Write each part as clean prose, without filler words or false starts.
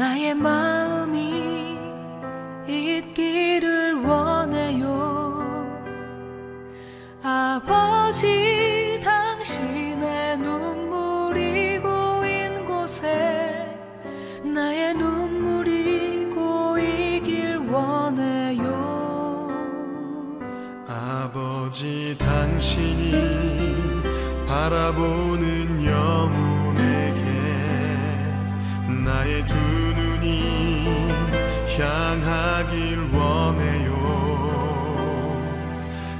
나의 마음이 있기를 원해요. 아버지, 당신의 눈물이 고인 곳에 나의 눈물이 고이길 원해요. 아버지, 당신이 바라보는 영혼에게 나의 두 눈이 향하길 원해요.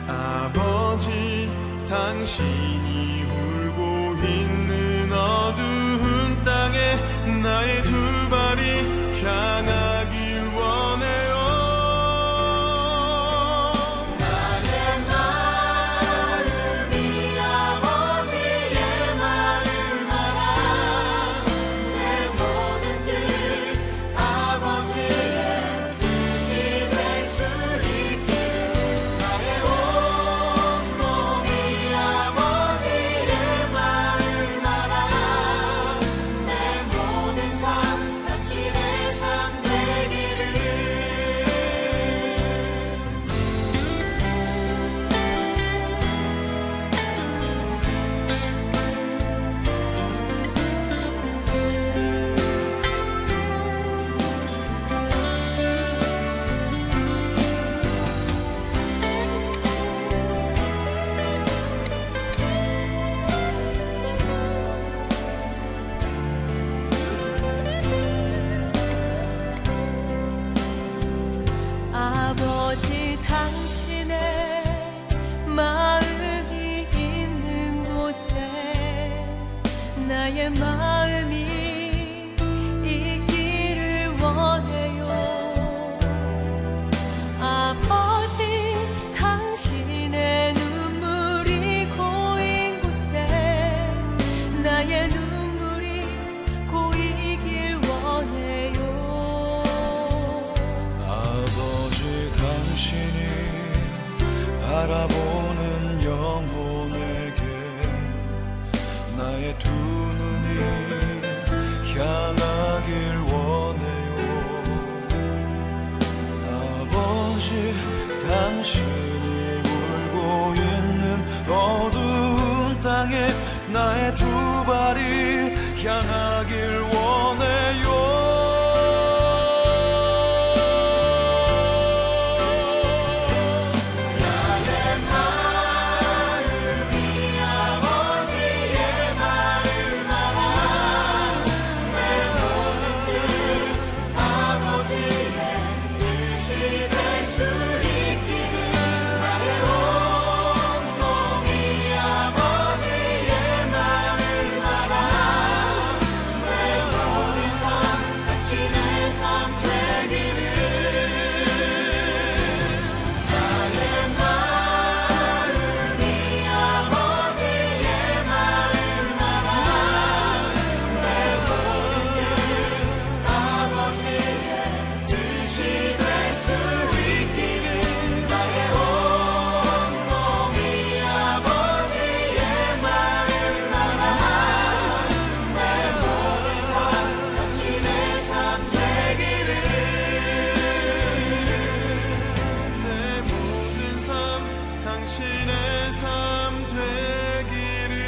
아버지, 당신이 울고 있는 어두운 땅에 나의 두 발이 향하길 원해요. 아버지, 당신의 마음이 있는 곳에 나의 마음이 있기를 원해요. 아버지, 당신의 눈물이 고인 곳에 나의 눈물이 고이길 원해요. 당신이 바라보는 영혼에게 나의 두 눈이 향하길 원해요. 아버지, 당신이 울고 있는 어두운 땅에 나의 두 발이 향하길 원해요. 당신의 삶 되기를.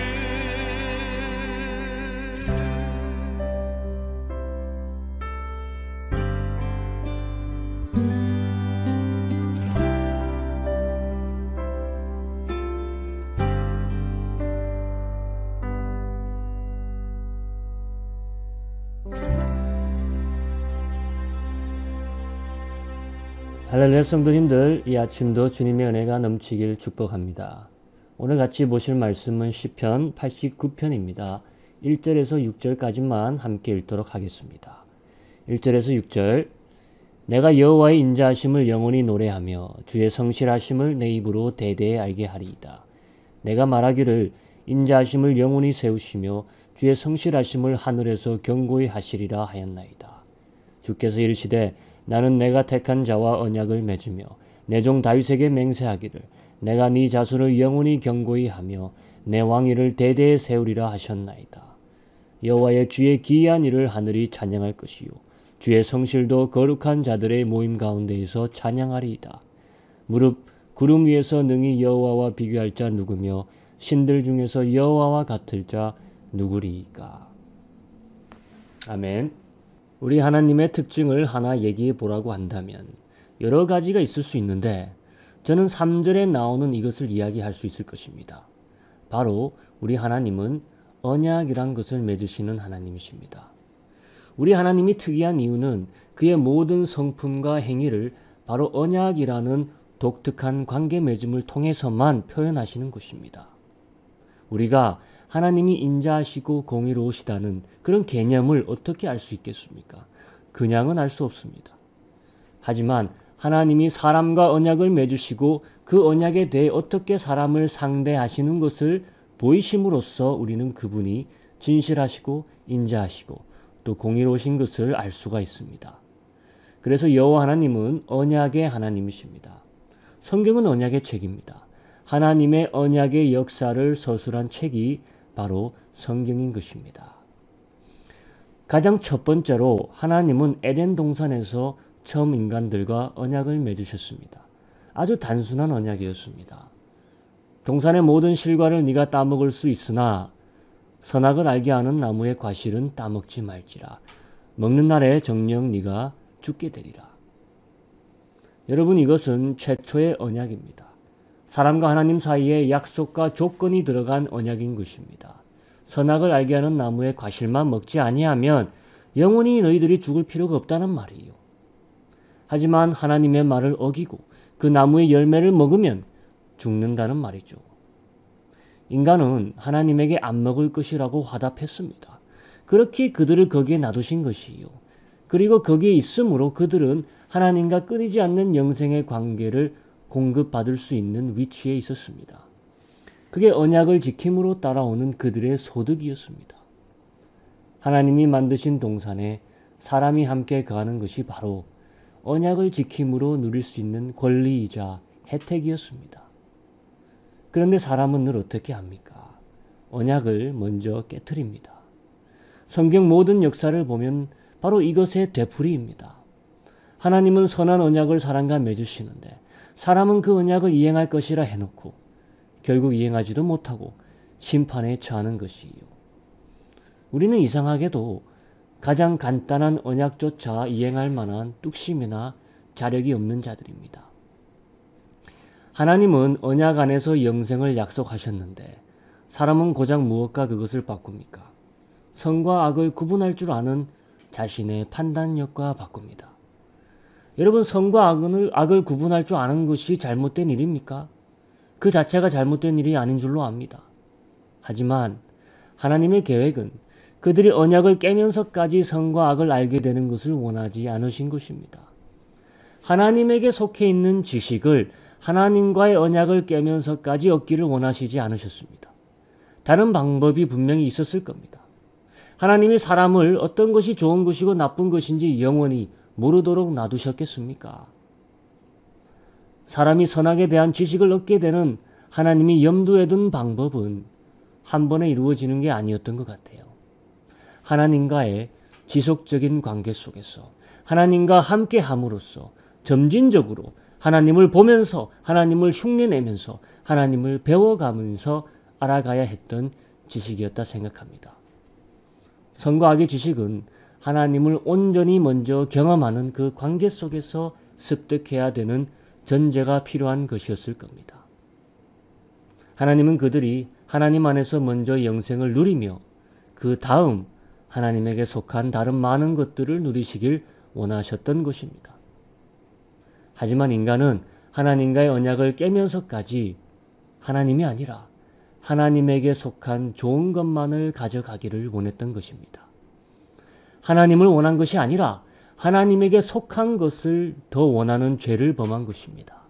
할렐루야 성도님들, 이 아침도 주님의 은혜가 넘치길 축복합니다. 오늘 같이 보실 말씀은 시편 89편입니다. 1절에서 6절까지만 함께 읽도록 하겠습니다. 1절에서 6절. 내가 여호와의 인자하심을 영원히 노래하며 주의 성실하심을 내 입으로 대대에 알게 하리이다. 내가 말하기를 인자하심을 영원히 세우시며 주의 성실하심을 하늘에서 견고히 하시리라 하였나이다. 주께서 이르시되 나는 내가 택한 자와 언약을 맺으며 내 종 다윗에게 맹세하기를 내가 네 자손을 영원히 견고히 하며 내 왕위를 대대에 세우리라 하셨나이다. 여호와의 주의 기이한 일을 하늘이 찬양할 것이요 주의 성실도 거룩한 자들의 모임 가운데에서 찬양하리이다. 무릇 구름 위에서 능히 여호와와 비교할 자 누구며 신들 중에서 여호와와 같을 자 누구리이까. 아멘. 우리 하나님의 특징을 하나 얘기해 보라고 한다면 여러 가지가 있을 수 있는데 저는 3절에 나오는 이것을 이야기할 수 있을 것입니다. 바로 우리 하나님은 언약이란 것을 맺으시는 하나님이십니다. 우리 하나님이 특이한 이유는 그의 모든 성품과 행위를 바로 언약이라는 독특한 관계 맺음을 통해서만 표현하시는 것입니다. 우리가 하나님이 인자하시고 공의로우시다는 그런 개념을 어떻게 알 수 있겠습니까? 그냥은 알 수 없습니다. 하지만 하나님이 사람과 언약을 맺으시고 그 언약에 대해 어떻게 사람을 상대하시는 것을 보이심으로써 우리는 그분이 진실하시고 인자하시고 또 공의로우신 것을 알 수가 있습니다. 그래서 여호와 하나님은 언약의 하나님이십니다. 성경은 언약의 책입니다. 하나님의 언약의 역사를 서술한 책이 바로 성경인 것입니다. 가장 첫 번째로 하나님은 에덴 동산에서 처음 인간들과 언약을 맺으셨습니다. 아주 단순한 언약이었습니다. 동산의 모든 실과를 네가 따먹을 수 있으나 선악을 알게 하는 나무의 과실은 따먹지 말지라. 먹는 날에 정녕 네가 죽게 되리라. 여러분, 이것은 최초의 언약입니다. 사람과 하나님 사이에 약속과 조건이 들어간 언약인 것입니다. 선악을 알게 하는 나무의 과실만 먹지 아니하면 영원히 너희들이 죽을 필요가 없다는 말이에요. 하지만 하나님의 말을 어기고 그 나무의 열매를 먹으면 죽는다는 말이죠. 인간은 하나님에게 안 먹을 것이라고 화답했습니다. 그렇게 그들을 거기에 놔두신 것이요. 그리고 거기에 있으므로 그들은 하나님과 끊이지 않는 영생의 관계를 공급받을 수 있는 위치에 있었습니다. 그게 언약을 지킴으로 따라오는 그들의 소득이었습니다. 하나님이 만드신 동산에 사람이 함께 거하는 것이 바로 언약을 지킴으로 누릴 수 있는 권리이자 혜택이었습니다. 그런데 사람은 늘 어떻게 합니까? 언약을 먼저 깨트립니다. 성경 모든 역사를 보면 바로 이것의 되풀이입니다. 하나님은 선한 언약을 사람과 맺으시는데 사람은 그 언약을 이행할 것이라 해놓고 결국 이행하지도 못하고 심판에 처하는 것이요. 우리는 이상하게도 가장 간단한 언약조차 이행할 만한 뚝심이나 자력이 없는 자들입니다. 하나님은 언약 안에서 영생을 약속하셨는데 사람은 고작 무엇과 그것을 바꿉니까? 선과 악을 구분할 줄 아는 자신의 판단력과 바꿉니다. 여러분, 선과 악을 구분할 줄 아는 것이 잘못된 일입니까? 그 자체가 잘못된 일이 아닌 줄로 압니다. 하지만 하나님의 계획은 그들이 언약을 깨면서까지 선과 악을 알게 되는 것을 원하지 않으신 것입니다. 하나님에게 속해 있는 지식을 하나님과의 언약을 깨면서까지 얻기를 원하시지 않으셨습니다. 다른 방법이 분명히 있었을 겁니다. 하나님이 사람을 어떤 것이 좋은 것이고 나쁜 것인지 영원히 모르도록 놔두셨겠습니까? 사람이 선악에 대한 지식을 얻게 되는 하나님이 염두에 둔 방법은 한 번에 이루어지는 게 아니었던 것 같아요. 하나님과의 지속적인 관계 속에서 하나님과 함께 함으로써 점진적으로 하나님을 보면서 하나님을 흉내내면서 하나님을 배워가면서 알아가야 했던 지식이었다 생각합니다. 선과 악의 지식은 하나님을 온전히 먼저 경험하는 그 관계 속에서 습득해야 되는 전제가 필요한 것이었을 겁니다. 하나님은 그들이 하나님 안에서 먼저 영생을 누리며 그 다음 하나님에게 속한 다른 많은 것들을 누리시길 원하셨던 것입니다. 하지만 인간은 하나님과의 언약을 깨면서까지 하나님이 아니라 하나님에게 속한 좋은 것만을 가져가기를 원했던 것입니다. 하나님을 원한 것이 아니라 하나님에게 속한 것을 더 원하는 죄를 범한 것입니다.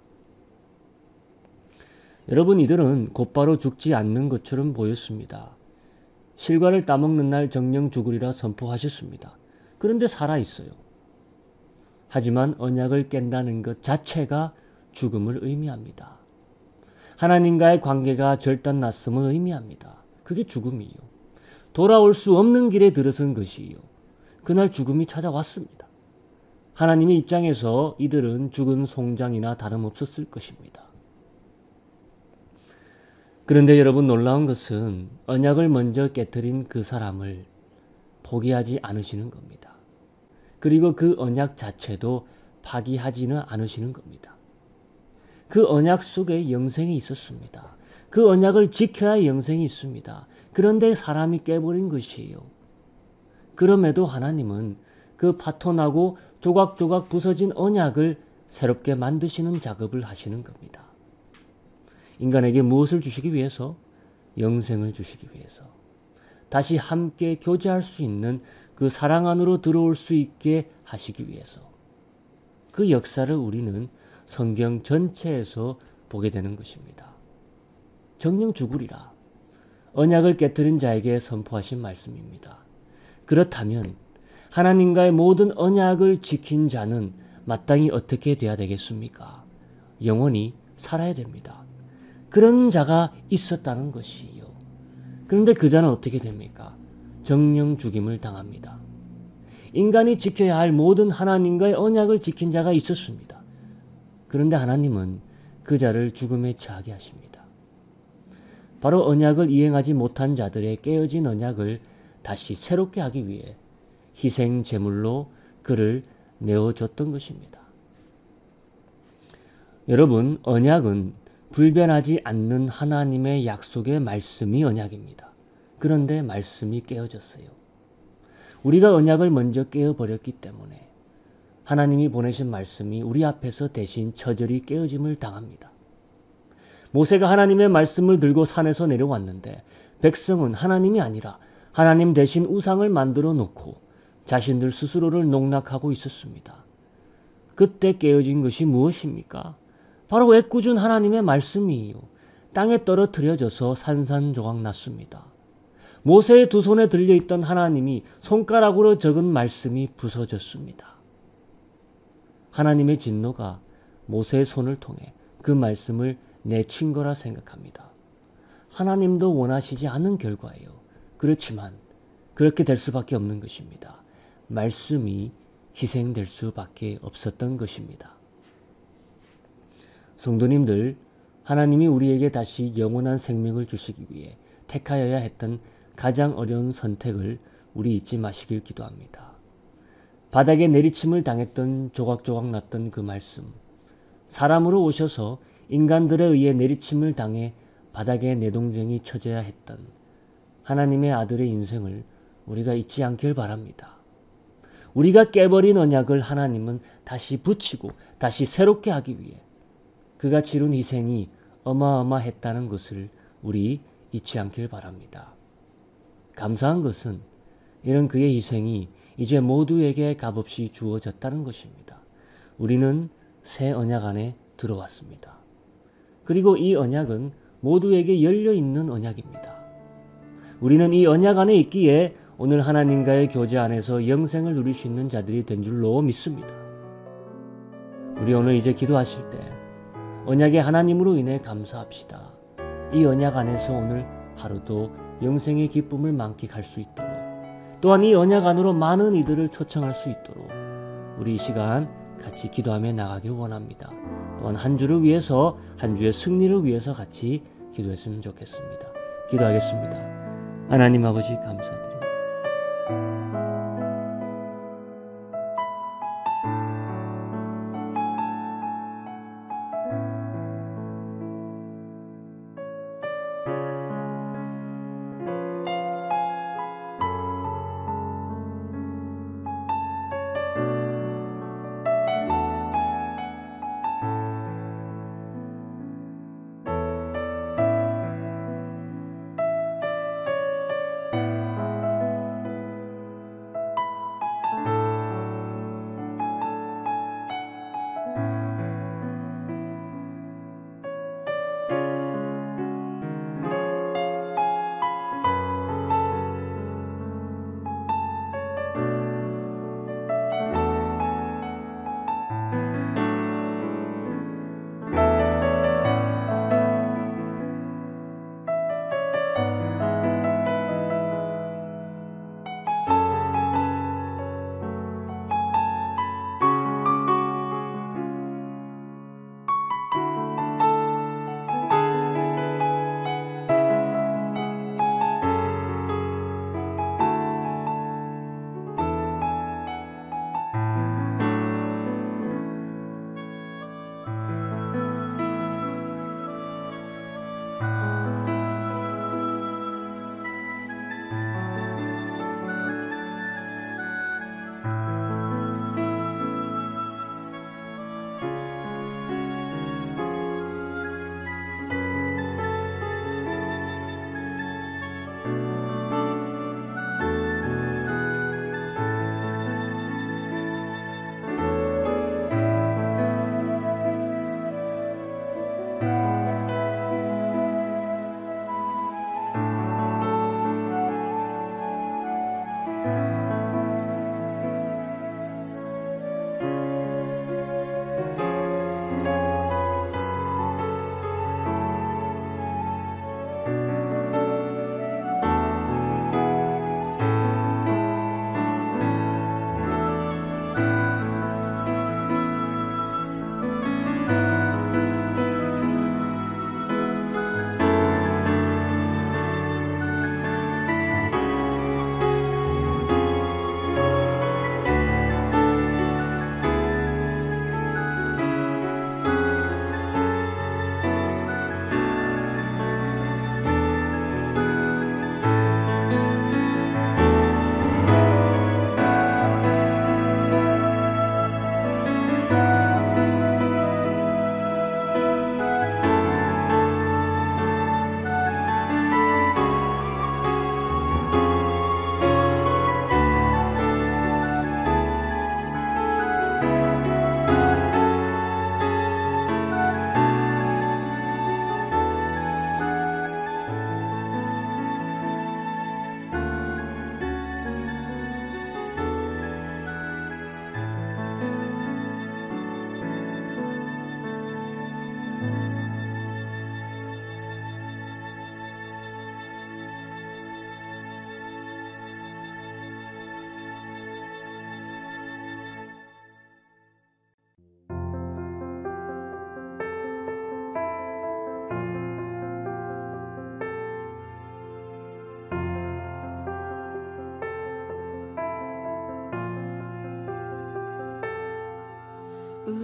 여러분, 이들은 곧바로 죽지 않는 것처럼 보였습니다. 실과를 따먹는 날 정녕 죽으리라 선포하셨습니다. 그런데 살아있어요. 하지만 언약을 깬다는 것 자체가 죽음을 의미합니다. 하나님과의 관계가 절단났음을 의미합니다. 그게 죽음이에요. 돌아올 수 없는 길에 들어선 것이에요. 그날 죽음이 찾아왔습니다. 하나님의 입장에서 이들은 죽은 송장이나 다름없었을 것입니다. 그런데 여러분, 놀라운 것은 언약을 먼저 깨뜨린 그 사람을 포기하지 않으시는 겁니다. 그리고 그 언약 자체도 파기하지는 않으시는 겁니다. 그 언약 속에 영생이 있었습니다. 그 언약을 지켜야 영생이 있습니다. 그런데 사람이 깨버린 것이에요. 그럼에도 하나님은 그 파손하고 조각조각 부서진 언약을 새롭게 만드시는 작업을 하시는 겁니다. 인간에게 무엇을 주시기 위해서? 영생을 주시기 위해서. 다시 함께 교제할 수 있는 그 사랑 안으로 들어올 수 있게 하시기 위해서. 그 역사를 우리는 성경 전체에서 보게 되는 것입니다. 정녕 죽으리라. 언약을 깨뜨린 자에게 선포하신 말씀입니다. 그렇다면 하나님과의 모든 언약을 지킨 자는 마땅히 어떻게 돼야 되겠습니까? 영원히 살아야 됩니다. 그런 자가 있었다는 것이요. 그런데 그 자는 어떻게 됩니까? 정령 죽임을 당합니다. 인간이 지켜야 할 모든 하나님과의 언약을 지킨 자가 있었습니다. 그런데 하나님은 그 자를 죽음에 처하게 하십니다. 바로 언약을 이행하지 못한 자들의 깨어진 언약을 다시 새롭게 하기 위해 희생 제물로 그를 내어줬던 것입니다. 여러분, 언약은 불변하지 않는 하나님의 약속의 말씀이 언약입니다. 그런데 말씀이 깨어졌어요. 우리가 언약을 먼저 깨어버렸기 때문에 하나님이 보내신 말씀이 우리 앞에서 대신 처절히 깨어짐을 당합니다. 모세가 하나님의 말씀을 들고 산에서 내려왔는데 백성은 하나님이 아니라 하나님 대신 우상을 만들어 놓고 자신들 스스로를 농락하고 있었습니다. 그때 깨어진 것이 무엇입니까? 바로 애꿎은 하나님의 말씀이에요. 땅에 떨어뜨려져서 산산조각 났습니다. 모세의 두 손에 들려있던 하나님이 손가락으로 적은 말씀이 부서졌습니다. 하나님의 진노가 모세의 손을 통해 그 말씀을 내친 거라 생각합니다. 하나님도 원하시지 않은 결과예요. 그렇지만 그렇게 될 수밖에 없는 것입니다. 말씀이 희생될 수밖에 없었던 것입니다. 성도님들, 하나님이 우리에게 다시 영원한 생명을 주시기 위해 택하여야 했던 가장 어려운 선택을 우리 잊지 마시길 기도합니다. 바닥에 내리침을 당했던 조각조각 났던 그 말씀, 사람으로 오셔서 인간들에 의해 내리침을 당해 바닥에 내동댕이 쳐져야 했던 하나님의 아들의 인생을 우리가 잊지 않길 바랍니다. 우리가 깨버린 언약을 하나님은 다시 붙이고 다시 새롭게 하기 위해 그가 치룬 희생이 어마어마했다는 것을 우리 잊지 않길 바랍니다. 감사한 것은 이런 그의 희생이 이제 모두에게 값없이 주어졌다는 것입니다. 우리는 새 언약 안에 들어왔습니다. 그리고 이 언약은 모두에게 열려있는 언약입니다. 우리는 이 언약 안에 있기에 오늘 하나님과의 교제 안에서 영생을 누릴 수 있는 자들이 된 줄로 믿습니다. 우리 오늘 이제 기도하실 때 언약의 하나님으로 인해 감사합시다. 이 언약 안에서 오늘 하루도 영생의 기쁨을 만끽할 수 있도록, 또한 이 언약 안으로 많은 이들을 초청할 수 있도록 우리 이 시간 같이 기도하며 나가길 원합니다. 또한 한 주를 위해서, 한 주의 승리를 위해서 같이 기도했으면 좋겠습니다. 기도하겠습니다. 하나님 아버지, 감사드립니다.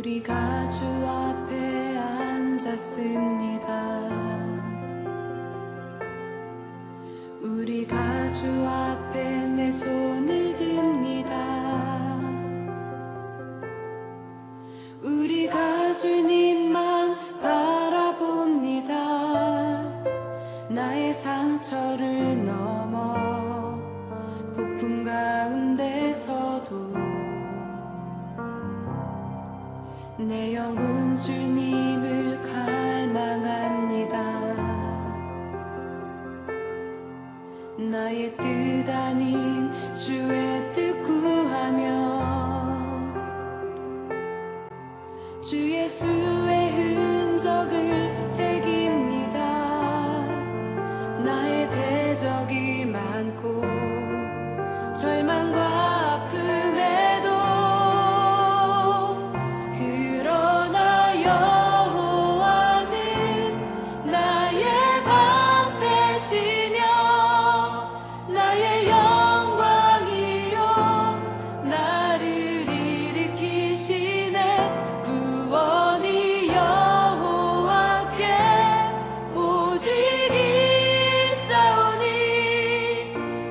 우리가 주 앞에 앉았습니다. 우리가 주 앞에 내 손을 듭니다. 우리가 주님만 바라봅니다. 나의 상처를 넘어 폭풍 가운데서도 내 영혼 주님을 갈망합니다. 나의 뜻 아닌 주의 뜻 구하며 주 예수의 흔적을 새깁니다. 나의 대적이 많고 절망과 아픔에도 그러나 여호와는 나의 방패시며 나의 영광이요 나를 일으키시네. 구원이 여호와께 오직 있사오니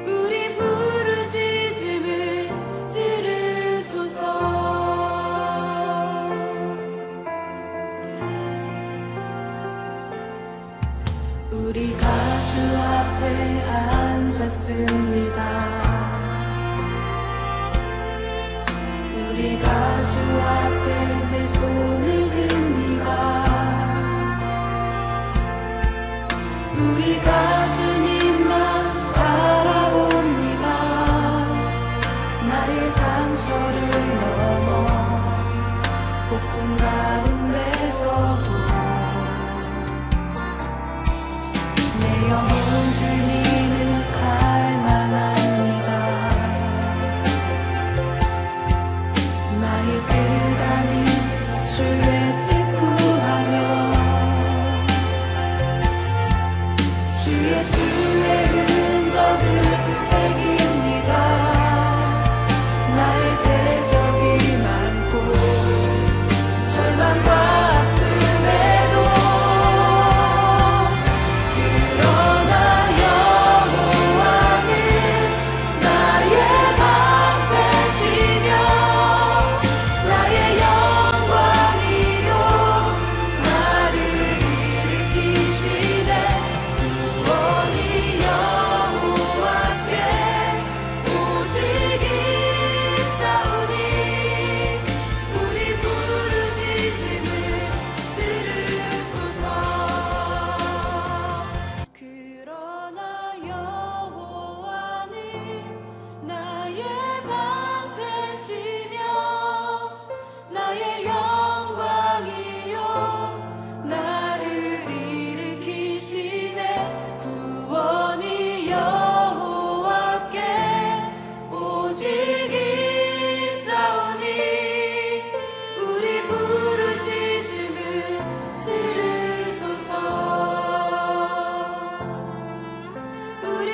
우리 부르짖음을 들으소서. 우리가 주 앞에 앉았습니다. 우리가 주 앞에 내 손을 듭니다. 우리가 주님만 바라봅니다. 나의 상처를 넘어 폭풍 가운데서도 내 영혼 주님을 갈망합니다. 나의 뜻 아닌 주의 뜻 구하며 주 예수의 흔적을 새깁니다. 나의 대적이 많고 절망과 아픔에도 그러나 여호와는 나의 방패시며 나의 영광이요 나를 일으키시네. 구원이 여호와께 오직 있사오니 우리 부르짖음을 들으소서. 그러나 여호와는 나의 방패시며 나의 영광이요 나를 일으키시네. 구원이 여호와께 오직 있사오니 우리 부르짖음을 들으소서. 우리